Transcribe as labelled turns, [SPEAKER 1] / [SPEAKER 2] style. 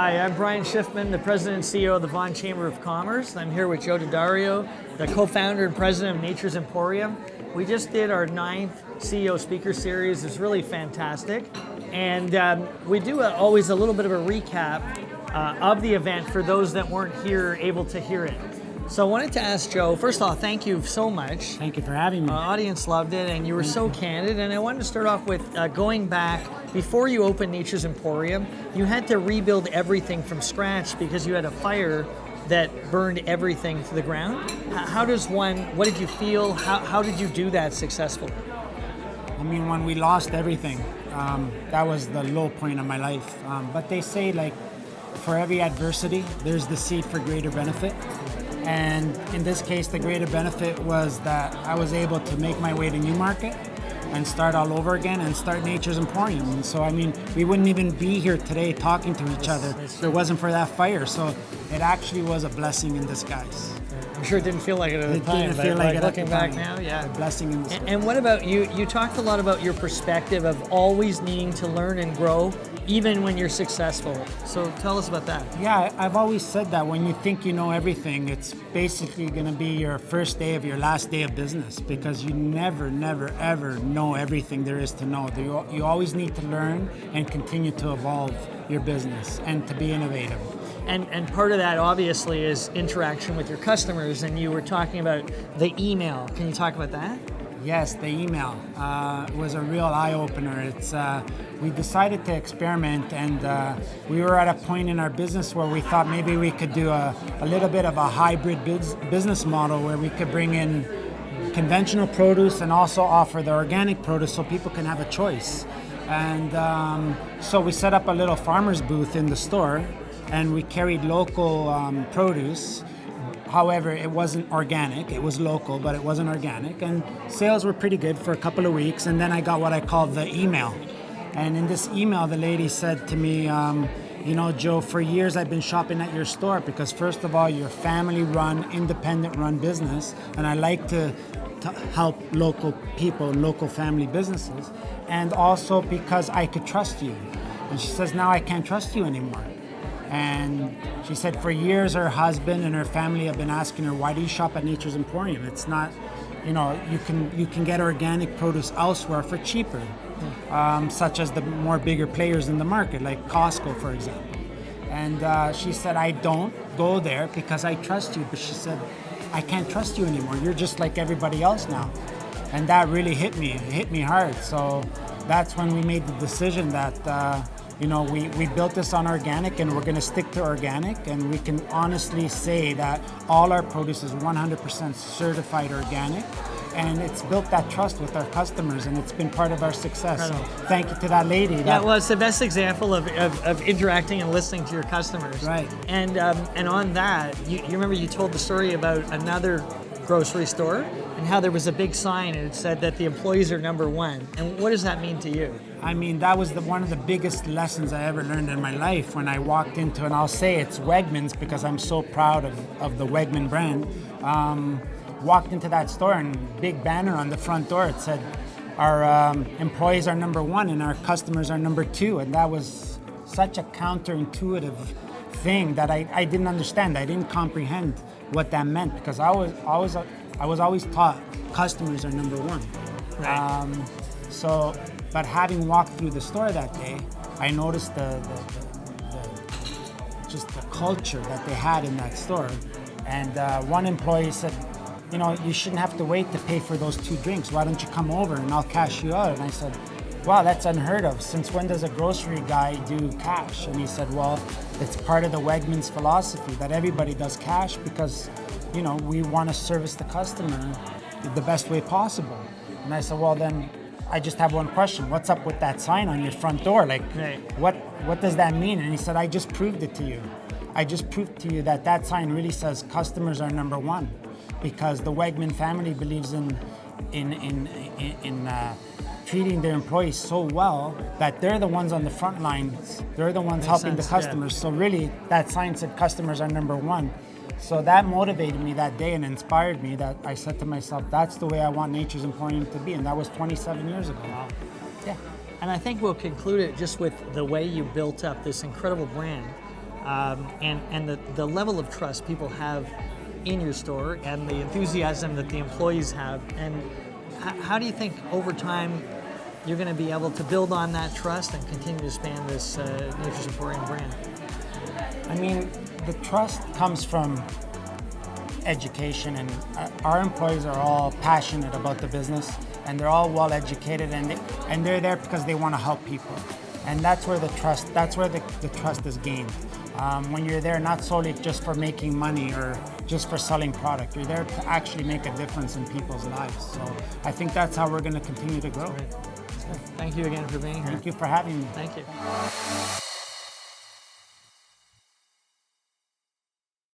[SPEAKER 1] Hi, I'm Brian Shifman, the President and CEO of the Vaughan Chamber of Commerce. I'm here with Joe Daddario, the co-founder and president of Nature's Emporium. We just did our 9th CEO Speaker Series. It's really fantastic. And we do always a little bit of a recap of the event for those that weren't here able to hear it. So I wanted to ask Joe, first of all, thank you so much.
[SPEAKER 2] Thank you for having me.
[SPEAKER 1] Our audience loved it, and you were so candid. And I wanted to start off with going back, before you opened Nature's Emporium, you had to rebuild everything from scratch because you had a fire that burned everything to the ground. What did you feel? How did you do that successfully?
[SPEAKER 2] I mean, when we lost everything, that was the low point of my life. But they say, like, for every adversity, there's the seed for greater benefit. And in this case, the greater benefit was that I was able to make my way to Newmarket and start all over again and start Nature's Emporium. And so, I mean, we wouldn't even be here today talking to each other if it wasn't for that fire. So it actually was a blessing in disguise.
[SPEAKER 1] I'm sure it didn't feel like it at the time,
[SPEAKER 2] didn't feel like it
[SPEAKER 1] looking
[SPEAKER 2] at the
[SPEAKER 1] back
[SPEAKER 2] time.
[SPEAKER 1] now, yeah.
[SPEAKER 2] A blessing in disguise.
[SPEAKER 1] And what about you? You talked a lot about your perspective of always needing to learn and grow, even when you're successful. So tell us about that.
[SPEAKER 2] Yeah, I've always said that when you think you know everything, it's basically going to be your first day of your last day of business, because you never, ever know everything there is to know. You always need to learn and continue to evolve your business and to be innovative.
[SPEAKER 1] And part of that, obviously, is interaction with your customers, and you were talking about the email. Can you talk about that?
[SPEAKER 2] Yes, the email was a real eye-opener. We decided to experiment, and we were at a point in our business where we thought maybe we could do a little bit of a hybrid business model where we could bring in conventional produce and also offer the organic produce so people can have a choice. And so we set up a little farmer's booth in the store, and we carried local produce. However, it wasn't organic. It was local, but it wasn't organic. And sales were pretty good for a couple of weeks. And then I got what I call the email. And in this email, the lady said to me, Joe, for years I've been shopping at your store because, first of all, you're a family-run, independent-run business. And I like to help local people, local family businesses. And also because I could trust you. And she says, now I can't trust you anymore. And she said for years her husband and her family have been asking her, why do you shop at Nature's Emporium? It's not, you can get organic produce elsewhere for cheaper, such as the more bigger players in the market, like Costco, for example. And she said, I don't go there because I trust you. But she said, I can't trust you anymore. You're just like everybody else now. And that really hit me. It hit me hard. So that's when we made the decision that we built this on organic, and we're going to stick to organic, and we can honestly say that all our produce is 100% certified organic, and it's built that trust with our customers, and it's been part of our success. So thank you to that lady.
[SPEAKER 1] Well, it's the best example of interacting and listening to your customers.
[SPEAKER 2] Right.
[SPEAKER 1] And on that, you remember you told the story about another grocery store and how there was a big sign and it said that the employees are number one. And what does that mean to you?
[SPEAKER 2] I mean, that was one of the biggest lessons I ever learned in my life when I walked into, and I'll say it's Wegmans because I'm so proud of the Wegman brand. Walked into that store and big banner on the front door, it said, our employees are number one and our customers are number two. And that was such a counterintuitive thing that I didn't understand. I didn't comprehend what that meant because I was always taught customers are number one.
[SPEAKER 1] Right.
[SPEAKER 2] But having walked through the store that day, I noticed just the culture that they had in that store. And one employee said, you shouldn't have to wait to pay for those 2 drinks. Why don't you come over and I'll cash you out? And I said, wow, that's unheard of. Since when does a grocery guy do cash? And he said, well, it's part of the Wegmans philosophy that everybody does cash because, we want to service the customer the best way possible. And I said, well, then I just have one question. What's up with that sign on your front door? Like,
[SPEAKER 1] right.
[SPEAKER 2] What does that mean? And he said, I just proved it to you. I just proved to you that sign really says customers are number one because the Wegman family believes in treating their employees so well that they're the ones on the front lines. They're the ones helping the customers. Yeah. So really, that sign said customers are number one. So that motivated me that day and inspired me that I said to myself, that's the way I want Nature's Emporium to be. And that was 27 years ago.
[SPEAKER 1] Wow.
[SPEAKER 2] Yeah.
[SPEAKER 1] And I think we'll conclude it just with the way you built up this incredible brand. and the level of trust people have in your store and the enthusiasm that the employees have. And how do you think over time you're going to be able to build on that trust and continue to expand this Nature's Emporium brand?
[SPEAKER 2] I mean, the trust comes from education, and our employees are all passionate about the business, and they're all well educated, and they're there because they want to help people, and that's where the trust is gained. When you're there not solely just for making money or just for selling product, you're there to actually make a difference in people's lives. So I think that's how we're going to continue to grow.
[SPEAKER 1] Thank you again for being here.
[SPEAKER 2] Thank you for having me.
[SPEAKER 1] Thank you.